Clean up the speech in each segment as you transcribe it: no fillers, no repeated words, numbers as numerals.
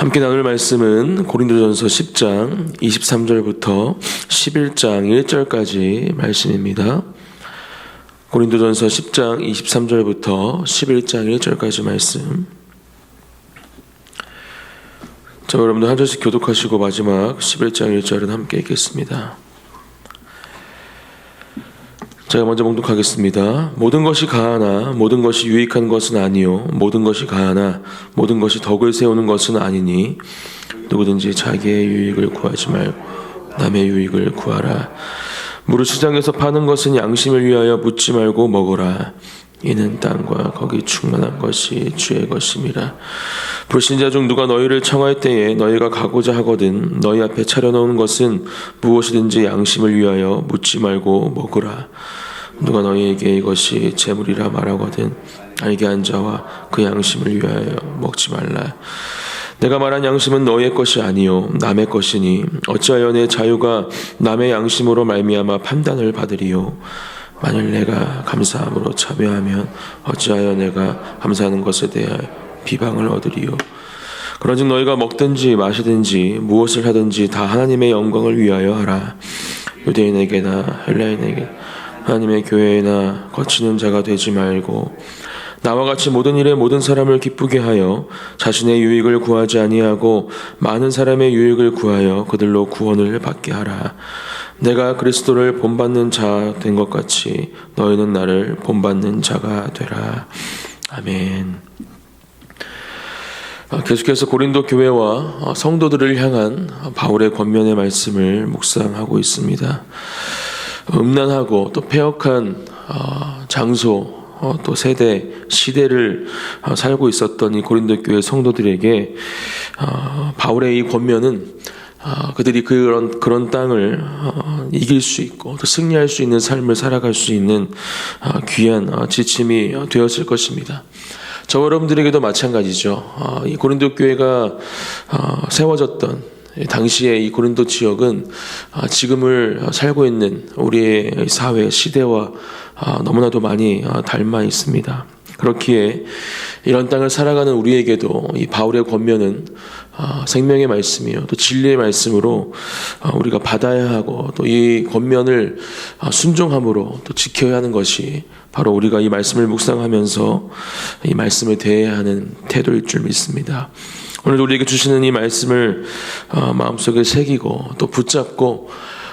함께 나눌 말씀은 고린도전서 10장 23절부터 11장 1절까지 말씀입니다. 고린도전서 10장 23절부터 11장 1절까지 말씀. 자, 여러분들 한 절씩 교독하시고 마지막 11장 1절은 함께 읽겠습니다. 제가 먼저 봉독하겠습니다. 모든 것이 가하나 모든 것이 유익한 것은 아니요 모든 것이 가하나 모든 것이 덕을 세우는 것은 아니니 누구든지 자기의 유익을 구하지 말고 남의 유익을 구하라. 무릇 시장에서 파는 것은 양심을 위하여 묻지 말고 먹으라. 이는 땅과 거기 충만한 것이 주의 것임이라. 불신자 중 누가 너희를 청할 때에 너희가 가고자 하거든 너희 앞에 차려놓은 것은 무엇이든지 양심을 위하여 묻지 말고 먹으라. 누가 너희에게 이것이 재물이라 말하거든 알게 한 자와 그 양심을 위하여 먹지 말라. 내가 말한 양심은 너희의 것이 아니요 남의 것이니 어찌하여 내 자유가 남의 양심으로 말미암아 판단을 받으리요. 만일 내가 감사함으로 참여하면 어찌하여 내가 감사하는 것에 대하여 비방을 얻으리요. 그런즉 너희가 먹든지 마시든지 무엇을 하든지 다 하나님의 영광을 위하여 하라. 유대인에게나 헬라인에게 하나님의 교회나 거치는 자가 되지 말고 나와 같이 모든 일에 모든 사람을 기쁘게 하여 자신의 유익을 구하지 아니하고 많은 사람의 유익을 구하여 그들로 구원을 받게 하라. 내가 그리스도를 본받는 자 된 것 같이 너희는 나를 본받는 자가 되라. 아멘. 계속해서 고린도 교회와 성도들을 향한 바울의 권면의 말씀을 묵상하고 있습니다. 음란하고 또 폐역한 장소 또 세대, 시대를 살고 있었던 이 고린도 교회 성도들에게 바울의 이 권면은 그들이 그런 땅을 이길 수 있고 또 승리할 수 있는 삶을 살아갈 수 있는 귀한 지침이 되었을 것입니다. 저 여러분들에게도 마찬가지죠. 이 고린도 교회가 세워졌던 당시에 이 고린도 지역은 지금을 살고 있는 우리의 사회 시대와 너무나도 많이 닮아 있습니다. 그렇기에 이런 땅을 살아가는 우리에게도 이 바울의 권면은 생명의 말씀이요 또 진리의 말씀으로 우리가 받아야 하고 또 이 권면을 순종함으로 또 지켜야 하는 것이 바로 우리가 이 말씀을 묵상하면서 이 말씀을 대해야 하는 태도일 줄 믿습니다. 오늘 우리에게 주시는 이 말씀을 마음속에 새기고 또 붙잡고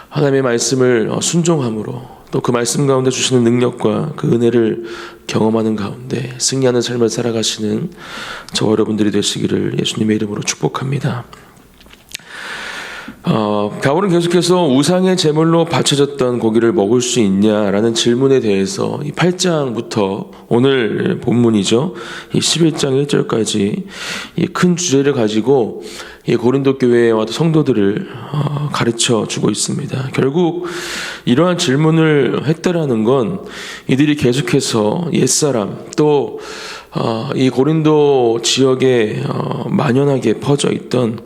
하나님의 말씀을 순종함으로 또 그 말씀 가운데 주시는 능력과 그 은혜를 경험하는 가운데 승리하는 삶을 살아가시는 저와 여러분들이 되시기를 예수님의 이름으로 축복합니다. 바울은 계속해서 우상의 제물로 바쳐졌던 고기를 먹을 수 있냐라는 질문에 대해서 이 8장부터 오늘 본문이죠. 이 11장 1절까지 이 큰 주제를 가지고 이 고린도 교회와 성도들을 가르쳐 주고 있습니다. 결국 이러한 질문을 했다라는 건 이들이 계속해서 옛사람 또 이 고린도 지역에 만연하게 퍼져 있던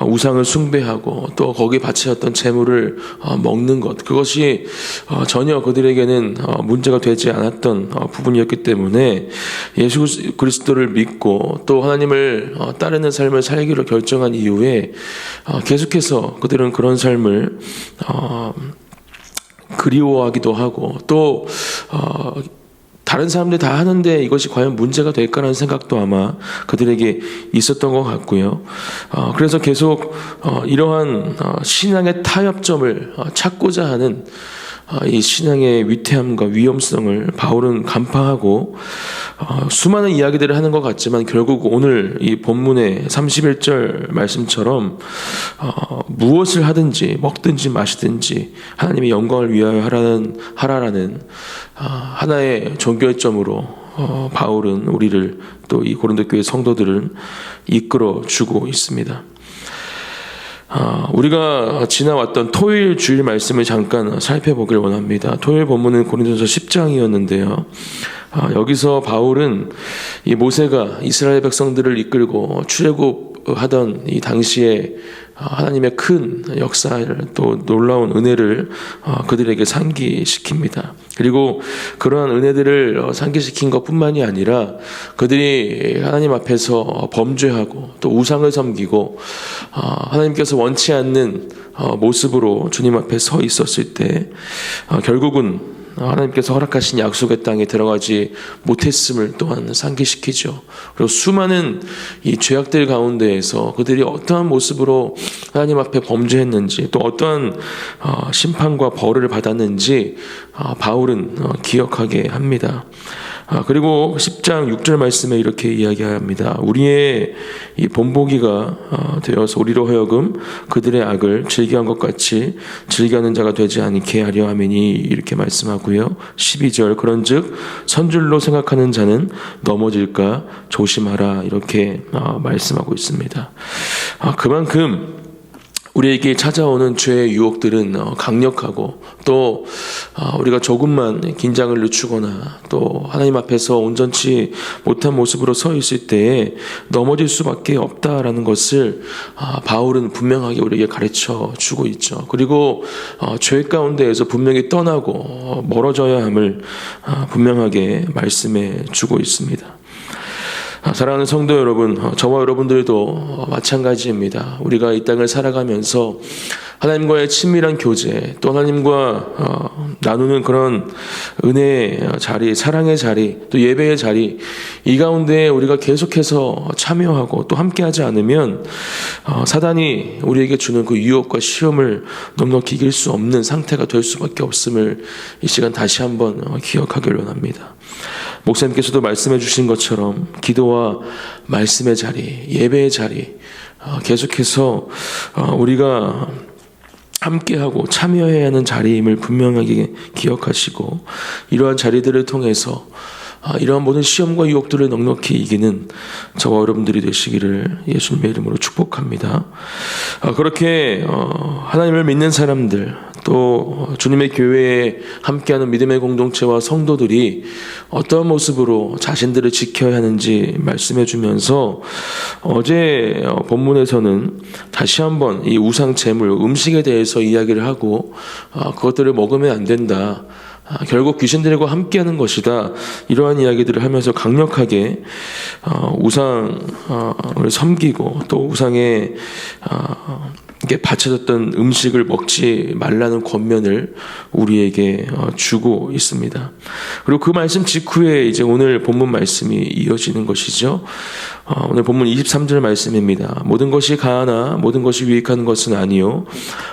우상을 숭배하고 또 거기에 바쳐졌던 재물을 먹는 것, 그것이 전혀 그들에게는 문제가 되지 않았던 부분이었기 때문에 예수 그리스도를 믿고 또 하나님을 따르는 삶을 살기로 결정한 이후에 계속해서 그들은 그런 삶을 그리워하기도 하고 또 다른 사람들이 다 하는데 이것이 과연 문제가 될까라는 생각도 아마 그들에게 있었던 것 같고요. 그래서 계속 이러한 신앙의 타협점을 찾고자 하는 이 신앙의 위태함과 위험성을 바울은 간파하고 수많은 이야기들을 하는 것 같지만 결국 오늘 이 본문의 31절 말씀처럼 무엇을 하든지 먹든지 마시든지 하나님의 영광을 위하여 하라라는 하나의 종결점으로 바울은 우리를 또 이 고린도 교회 성도들은 이끌어 주고 있습니다. 우리가 지나왔던 토요일 주일 말씀을 잠깐 살펴보길 원합니다. 토요일 본문은 고린도전서 10장이었는데요. 여기서 바울은 이 모세가 이스라엘 백성들을 이끌고 출애굽하던 이 당시에 하나님의 큰 역사를 또 놀라운 은혜를 그들에게 상기시킵니다. 그리고 그러한 은혜들을 상기시킨 것뿐만이 아니라 그들이 하나님 앞에서 범죄하고 또 우상을 섬기고 하나님께서 원치 않는 모습으로 주님 앞에 서 있었을 때 결국은 하나님께서 허락하신 약속의 땅에 들어가지 못했음을 또한 상기시키죠. 그리고 수많은 이 죄악들 가운데에서 그들이 어떠한 모습으로 하나님 앞에 범죄했는지 또 어떠한 심판과 벌을 받았는지 바울은 기억하게 합니다. 그리고 10장 6절 말씀에 이렇게 이야기합니다. 우리의 이 본보기가 되어서 우리로 하여금 그들의 악을 즐겨한 것 같이 즐겨하는 자가 되지 않게 하려 함이니 이렇게 말씀하고요. 12절 그런즉 선줄로 생각하는 자는 넘어질까 조심하라 이렇게 말씀하고 있습니다. 그만큼 우리에게 찾아오는 죄의 유혹들은 강력하고 또 우리가 조금만 긴장을 늦추거나 또 하나님 앞에서 온전치 못한 모습으로 서 있을 때에 넘어질 수밖에 없다라는 것을 바울은 분명하게 우리에게 가르쳐 주고 있죠. 그리고 죄 가운데에서 분명히 떠나고 멀어져야 함을 분명하게 말씀해 주고 있습니다. 사랑하는 성도 여러분, 저와 여러분들도 마찬가지입니다. 우리가 이 땅을 살아가면서 하나님과의 친밀한 교제, 또 하나님과 나누는 그런 은혜의 자리, 사랑의 자리, 또 예배의 자리, 이 가운데 우리가 계속해서 참여하고 또 함께하지 않으면 사단이 우리에게 주는 그 유혹과 시험을 넉넉히 이길 수 없는 상태가 될 수밖에 없음을 이 시간 다시 한번 기억하길 원합니다. 목사님께서도 말씀해 주신 것처럼 기도와 말씀의 자리, 예배의 자리 계속해서 우리가 함께하고 참여해야 하는 자리임을 분명하게 기억하시고 이러한 자리들을 통해서 이러한 모든 시험과 유혹들을 넉넉히 이기는 저와 여러분들이 되시기를 예수님의 이름으로 축복합니다. 그렇게 하나님을 믿는 사람들 또 주님의 교회에 함께하는 믿음의 공동체와 성도들이 어떠한 모습으로 자신들을 지켜야 하는지 말씀해 주면서 어제 본문에서는 다시 한번 이 우상 제물 음식에 대해서 이야기를 하고 그것들을 먹으면 안 된다. 결국 귀신들과 함께하는 것이다. 이러한 이야기들을 하면서 강력하게 우상을 섬기고 또 우상에 바쳐졌던 음식을 먹지 말라는 권면을 우리에게 주고 있습니다. 그리고 그 말씀 직후에 이제 오늘 본문 말씀이 이어지는 것이죠. 오늘 본문 23절 말씀입니다. 모든 것이 가하나 모든 것이 유익한 것은 아니요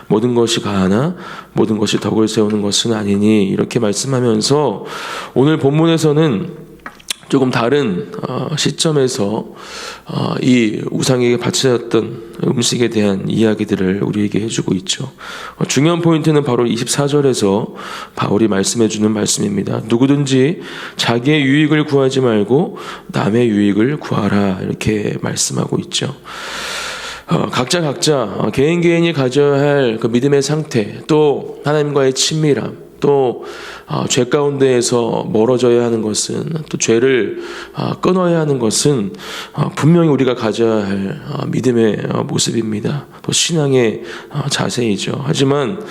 모든 것이 가하나 모든 것이 덕을 세우는 것은 아니니 이렇게 말씀하면서 오늘 본문에서는 조금 다른 시점에서 이 우상에게 바쳐졌던 음식에 대한 이야기들을 우리에게 해주고 있죠. 중요한 포인트는 바로 24절에서 바울이 말씀해주는 말씀입니다. 누구든지 자기의 유익을 구하지 말고 남의 유익을 구하라 이렇게 말씀하고 있죠. 각자 개인이 가져야 할 그 믿음의 상태 또 하나님과의 친밀함 또 죄 가운데에서 멀어져야 하는 것은 또 죄를 끊어야 하는 것은 분명히 우리가 가져야 할 믿음의 모습입니다. 또 신앙의 자세이죠. 하지만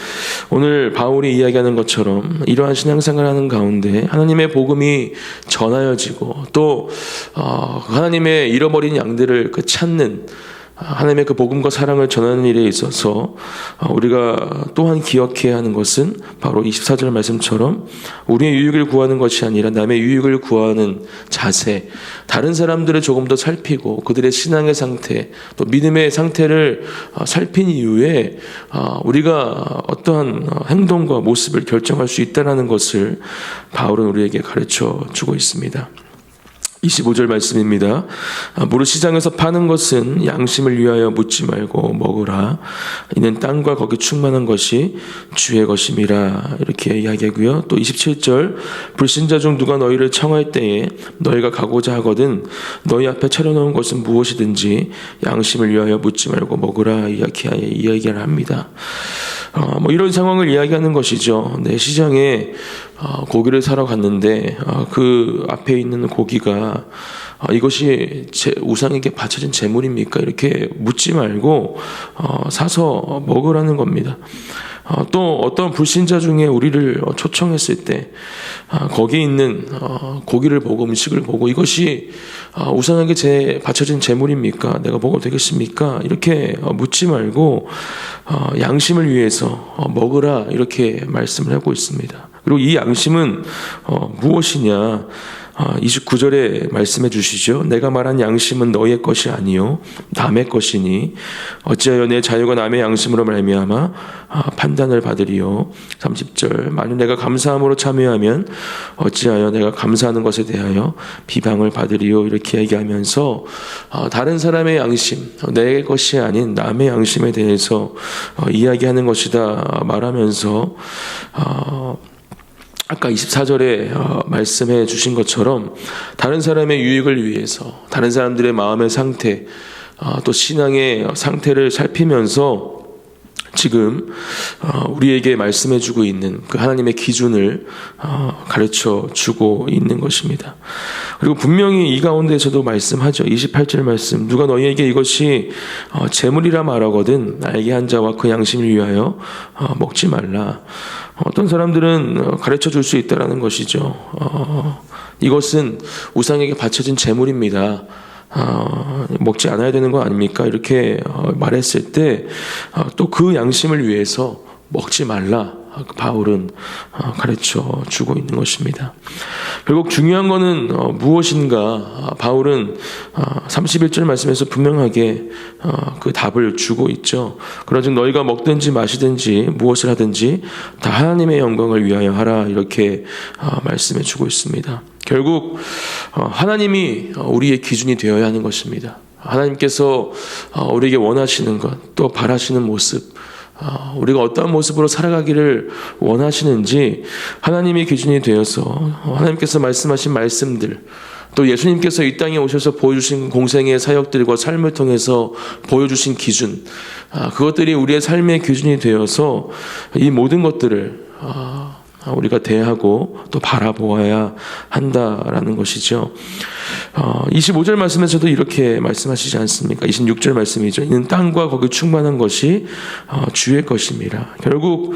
오늘 바울이 이야기하는 것처럼 이러한 신앙생활을 하는 가운데 하나님의 복음이 전하여지고 또 하나님의 잃어버린 양들을 찾는 하나님의 그 복음과 사랑을 전하는 일에 있어서 우리가 또한 기억해야 하는 것은 바로 24절 말씀처럼 우리의 유익을 구하는 것이 아니라 남의 유익을 구하는 자세, 다른 사람들을 조금 더 살피고 그들의 신앙의 상태, 또 믿음의 상태를 살핀 이후에 우리가 어떠한 행동과 모습을 결정할 수 있다는 것을 바울은 우리에게 가르쳐 주고 있습니다. 25절 말씀입니다. 무릇 시장에서 파는 것은 양심을 위하여 묻지 말고 먹으라. 이는 땅과 거기 충만한 것이 주의 것임이라. 이렇게 이야기하고요. 또 27절 불신자 중 누가 너희를 청할 때에 너희가 가고자 하거든 너희 앞에 차려놓은 것은 무엇이든지 양심을 위하여 묻지 말고 먹으라. 이야기를 합니다. 뭐 이런 상황을 이야기하는 것이죠. 네, 시장에 고기를 사러 갔는데 그 앞에 있는 고기가 이것이 제 우상에게 바쳐진 제물입니까? 이렇게 묻지 말고 사서 먹으라는 겁니다. 또 어떤 불신자 중에 우리를 초청했을 때 거기 있는 고기를 보고 음식을 보고 이것이 우상에게 바쳐진 제물입니까? 내가 먹어도 되겠습니까? 이렇게 묻지 말고 양심을 위해서 먹으라 이렇게 말씀을 하고 있습니다. 그리고 이 양심은 무엇이냐? 29절에 말씀해 주시죠. 내가 말한 양심은 너의 것이 아니요 남의 것이니 어찌하여 내 자유가 남의 양심으로 말미암아 판단을 받으리요. 30절 만일 내가 감사함으로 참여하면 어찌하여 내가 감사하는 것에 대하여 비방을 받으리요. 이렇게 얘기하면서 다른 사람의 양심, 내 것이 아닌 남의 양심에 대해서 이야기하는 것이다 말하면서 아까 24절에 말씀해 주신 것처럼 다른 사람의 유익을 위해서 다른 사람들의 마음의 상태 또 신앙의 상태를 살피면서 지금 우리에게 말씀해 주고 있는 그 하나님의 기준을 가르쳐 주고 있는 것입니다. 그리고 분명히 이 가운데에서도 말씀하죠. 28절 말씀 누가 너희에게 이것이 재물이라 말하거든 알게 한 자와 그 양심을 위하여 먹지 말라. 어떤 사람들은 가르쳐 줄 수 있다라는 것이죠. 이것은 우상에게 바쳐진 제물입니다. 먹지 않아야 되는 거 아닙니까? 이렇게 말했을 때 또 그 양심을 위해서 먹지 말라 바울은 가르쳐 주고 있는 것입니다. 결국 중요한 것은 무엇인가? 바울은 31절 말씀에서 분명하게 그 답을 주고 있죠. 그러즉 너희가 먹든지 마시든지 무엇을 하든지 다 하나님의 영광을 위하여 하라 이렇게 말씀해 주고 있습니다. 결국 하나님이 우리의 기준이 되어야 하는 것입니다. 하나님께서 우리에게 원하시는 것, 또 바라시는 모습, 우리가 어떠한 모습으로 살아가기를 원하시는지 하나님의 기준이 되어서 하나님께서 말씀하신 말씀들, 또 예수님께서 이 땅에 오셔서 보여주신 공생의 사역들과 삶을 통해서 보여주신 기준, 그것들이 우리의 삶의 기준이 되어서 이 모든 것들을 우리가 대하고 또 바라보아야 한다라는 것이죠. 25절 말씀에서도 이렇게 말씀하시지 않습니까? 26절 말씀이죠. 이는 땅과 거기 충만한 것이 주의 것입니다. 결국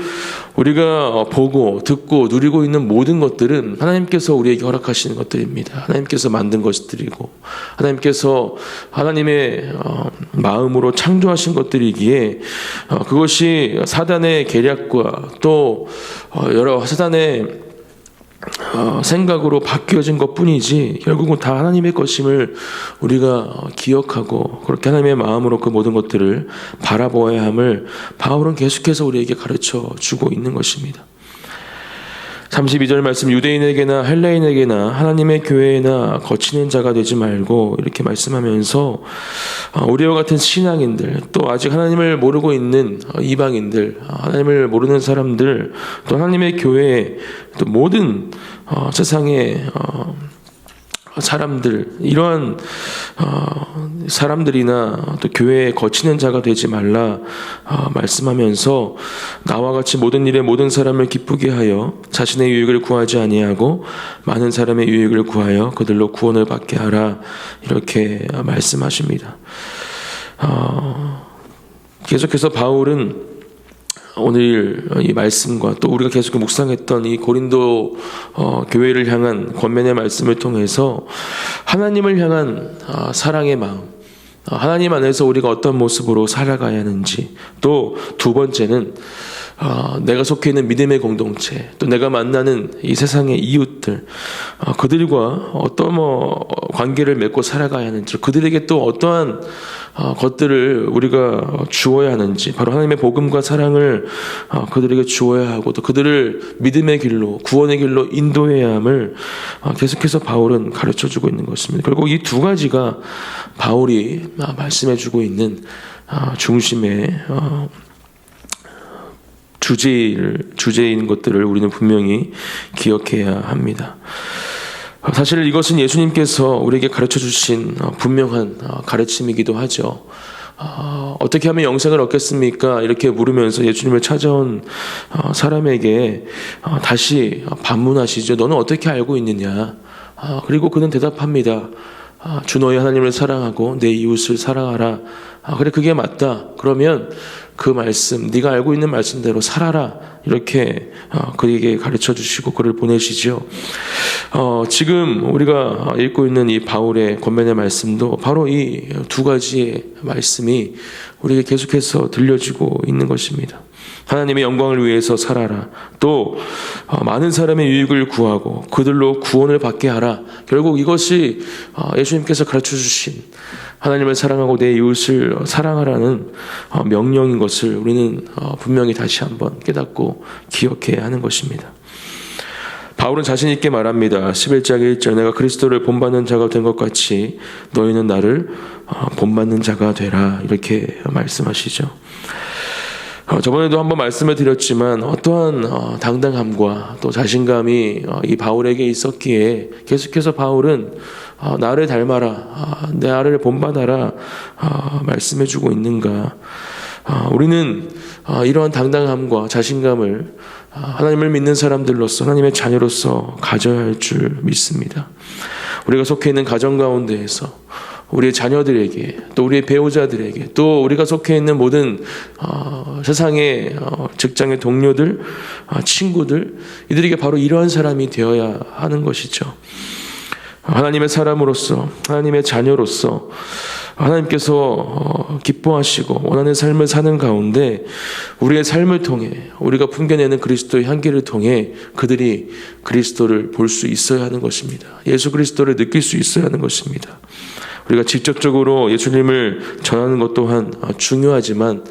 우리가 보고 듣고 누리고 있는 모든 것들은 하나님께서 우리에게 허락하시는 것들입니다. 하나님께서 만든 것들이고 하나님께서 하나님의 마음으로 창조하신 것들이기에 그것이 사단의 계략과 또 여러 사단의 생각으로 바뀌어진 것뿐이지 결국은 다 하나님의 것임을 우리가 기억하고 그렇게 하나님의 마음으로 그 모든 것들을 바라보아야 함을 바울은 계속해서 우리에게 가르쳐 주고 있는 것입니다. 32절 말씀 유대인에게나 헬레인에게나 하나님의 교회에나 거치는 자가 되지 말고 이렇게 말씀하면서 우리와 같은 신앙인들 또 아직 하나님을 모르고 있는 이방인들 하나님을 모르는 사람들 또 하나님의 교회 또 모든 세상의 사람들 이러한 사람들이나 또 교회에 거치는 자가 되지 말라 말씀하면서 나와 같이 모든 일에 모든 사람을 기쁘게 하여 자신의 유익을 구하지 아니하고 많은 사람의 유익을 구하여 그들로 구원을 받게 하라 이렇게 말씀하십니다. 계속해서 바울은 오늘 이 말씀과 또 우리가 계속 묵상했던 이 고린도 교회를 향한 권면의 말씀을 통해서 하나님을 향한 사랑의 마음, 하나님 안에서 우리가 어떤 모습으로 살아가야 하는지, 또 두 번째는 내가 속해 있는 믿음의 공동체, 또 내가 만나는 이 세상의 이웃들, 그들과 어떤 관계를 맺고 살아가야 하는지, 그들에게 또 어떠한 것들을 우리가 주어야 하는지, 바로 하나님의 복음과 사랑을 그들에게 주어야 하고 또 그들을 믿음의 길로 구원의 길로 인도해야 함을 계속해서 바울은 가르쳐주고 있는 것입니다. 결국 이 두 가지가 바울이 말씀해주고 있는 중심의 주제인 것들을 우리는 분명히 기억해야 합니다. 사실 이것은 예수님께서 우리에게 가르쳐 주신 분명한 가르침이기도 하죠. 어떻게 하면 영생을 얻겠습니까? 이렇게 물으면서 예수님을 찾아온 사람에게 다시 반문하시죠. 너는 어떻게 알고 있느냐? 그리고 그는 대답합니다. 주 너희 하나님을 사랑하고 내 이웃을 사랑하라. 그래, 그게 맞다. 그러면 그 말씀, 네가 알고 있는 말씀대로 살아라. 이렇게 그에게 가르쳐 주시고 그를 보내시죠. 지금 우리가 읽고 있는 이 바울의 권면의 말씀도 바로 이 두 가지의 말씀이 우리에게 계속해서 들려지고 있는 것입니다. 하나님의 영광을 위해서 살아라. 또 많은 사람의 유익을 구하고 그들로 구원을 받게 하라. 결국 이것이 예수님께서 가르쳐 주신 하나님을 사랑하고 내 이웃을 사랑하라는 명령인 것을 우리는 분명히 다시 한번 깨닫고 기억해야 하는 것입니다. 바울은 자신 있게 말합니다. 11장 1절 내가 그리스도를 본받는 자가 된 것 같이 너희는 나를 본받는 자가 되라. 이렇게 말씀하시죠. 저번에도 한번 말씀을 드렸지만 어떠한 당당함과 또 자신감이 이 바울에게 있었기에 계속해서 바울은 나를 닮아라, 나를 본받아라 말씀해주고 있는가. 우리는 이러한 당당함과 자신감을 하나님을 믿는 사람들로서 하나님의 자녀로서 가져야 할 줄 믿습니다. 우리가 속해 있는 가정 가운데에서 우리의 자녀들에게 또 우리의 배우자들에게 또 우리가 속해 있는 모든 세상의 직장의 동료들, 친구들, 이들에게 바로 이러한 사람이 되어야 하는 것이죠. 하나님의 사람으로서 하나님의 자녀로서 하나님께서 기뻐하시고 원하는 삶을 사는 가운데 우리의 삶을 통해 우리가 풍겨내는 그리스도의 향기를 통해 그들이 그리스도를 볼 수 있어야 하는 것입니다. 예수 그리스도를 느낄 수 있어야 하는 것입니다. 우리가 직접적으로 예수님을 전하는 것 또한 중요하지만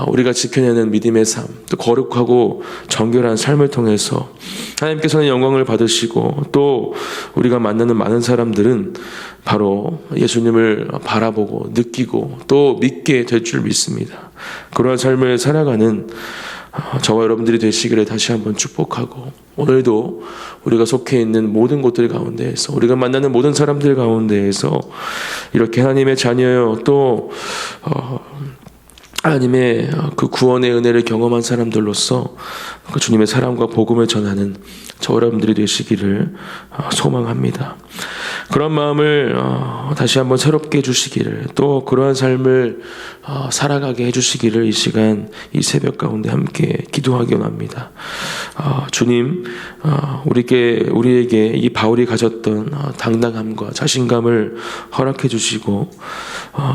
우리가 지켜내는 믿음의 삶, 또 거룩하고 정결한 삶을 통해서 하나님께서는 영광을 받으시고 또 우리가 만나는 많은 사람들은 바로 예수님을 바라보고 느끼고 또 믿게 될 줄 믿습니다. 그러한 삶을 살아가는 저와 여러분들이 되시기를 다시 한번 축복하고 오늘도 우리가 속해 있는 모든 곳들 가운데에서 우리가 만나는 모든 사람들 가운데에서 이렇게 하나님의 자녀요 또 하나님의 그 구원의 은혜를 경험한 사람들로서 그 주님의 사랑과 복음을 전하는 저 여러분들이 되시기를 소망합니다. 그런 마음을 다시 한번 새롭게 해주시기를 또 그러한 삶을 살아가게 해주시기를 이 시간 이 새벽 가운데 함께 기도하기 원합니다. 주님 우리에게 이 바울이 가졌던 당당함과 자신감을 허락해 주시고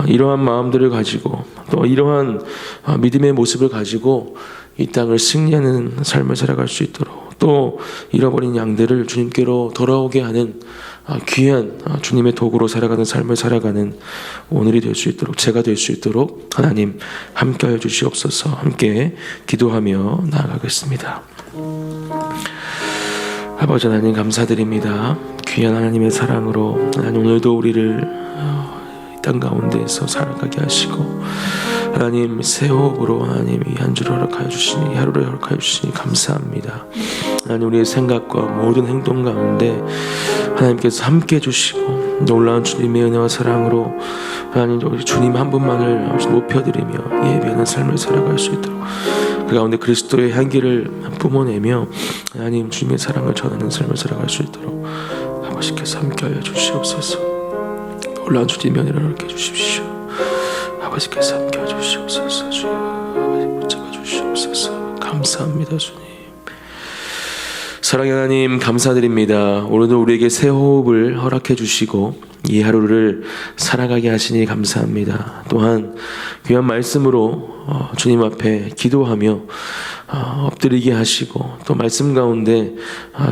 이러한 마음들을 가지고 또 이러한 믿음의 모습을 가지고 이 땅을 승리하는 삶을 살아갈 수 있도록 또 잃어버린 양들을 주님께로 돌아오게 하는 귀한 주님의 도구로 살아가는 삶을 살아가는 오늘이 될 수 있도록 제가 될 수 있도록 하나님 함께하여 주시옵소서. 함께 기도하며 나아가겠습니다. 아버지 하나님 감사드립니다. 귀한 하나님의 사랑으로 하나님 오늘도 우리를 이 땅 가운데에서 살아가게 하시고 하나님 새 호흡으로 하나님 이 한 주를 허락하여 주시니 이 하루를 허락하여 주시니 감사합니다. 하나님 우리의 생각과 모든 행동 가운데 하나님께서 함께 해주시고 놀라운 주님의 은혜와 사랑으로 하나님 우리 주님 한 분만을 높여드리며 예배하는 삶을 살아갈 수 있도록 그 가운데 그리스도의 향기를 뿜어내며 하나님 주님의 사랑을 전하는 삶을 살아갈 수 있도록 아버지께서 함께하여 주시옵소서. 놀라운 주님의 은혜를 허락해 주십시오. 아버지께서 함께해 주시옵소서. 주여 아버지 붙잡아 주시옵소서. 감사합니다 주님. 사랑의 하나님 감사드립니다. 오늘도 우리에게 새 호흡을 허락해 주시고 이 하루를 살아가게 하시니 감사합니다. 또한 귀한 말씀으로 주님 앞에 기도하며 엎드리게 하시고 또 말씀 가운데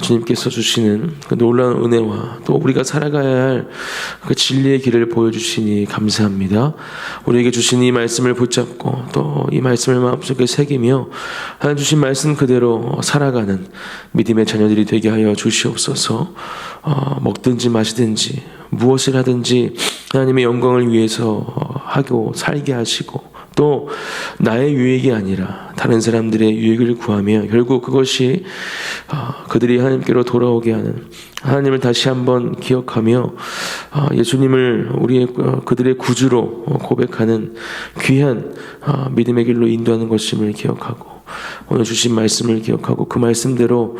주님께서 주시는 그 놀라운 은혜와 또 우리가 살아가야 할 그 진리의 길을 보여주시니 감사합니다. 우리에게 주신 이 말씀을 붙잡고 또 이 말씀을 마음속에 새기며 하나님 주신 말씀 그대로 살아가는 믿음의 자녀들이 되게 하여 주시옵소서. 먹든지 마시든지 무엇을 하든지 하나님의 영광을 위해서 하고 살게 하시고 또 나의 유익이 아니라 다른 사람들의 유익을 구하며 결국 그것이 그들이 하나님께로 돌아오게 하는, 하나님을 다시 한번 기억하며 예수님을 그들의 구주로 고백하는 귀한 믿음의 길로 인도하는 것임을 기억하고, 오늘 주신 말씀을 기억하고 그 말씀대로,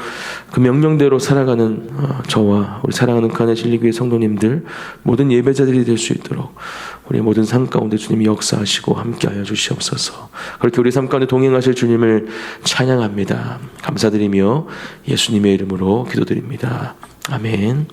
그 명령대로 살아가는 저와 우리 사랑하는 가나안 진리교회 성도님들, 모든 예배자들이 될 수 있도록 우리 모든 삶 가운데 주님이 역사하시고 함께하여 주시옵소서. 그렇게 우리 삶 가운데 동행하실 주님을 찬양합니다. 감사드리며 예수님의 이름으로 기도드립니다. 아멘.